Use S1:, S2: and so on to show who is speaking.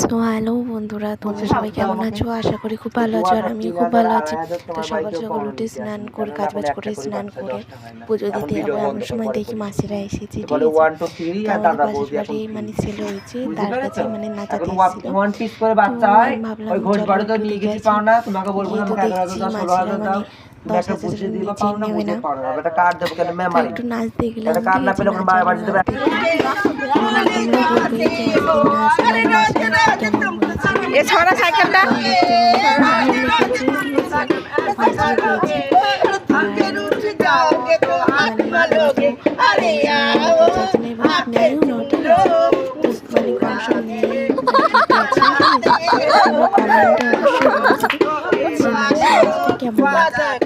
S1: So hello বন্ধুরা, তোমরা সবাই কেমন আছো? আশা করি খুব ভালো আছো, আর আমিও খুব ভালো আছি। তো সকাল সকাল উঠে স্নান করে কাজবাজ করে স্নান করে পুজো দিতে যাবো এমন সময় দেখি মাসিরা এসেছে, ঠিক আছে। তো আমাদের পাশের বাড়ি মানে ছেলে হয়েছে, তার কাছে মানে নাচাতে এসেছিল। তো আমি ভাবলাম চলো একটু দেখে আসি। গিয়ে তো দেখছি মাসিরা মানে 10,000 নিচে নেবে না, তো একটু নাচতে গেলাম, ঠিক আছে। নাচতে তোমরা বলবে যে আজকে নাচলাম, নাচটা কেমন হয়েছে।
S2: এ ছড়া সাইকেলটা
S1: কেমন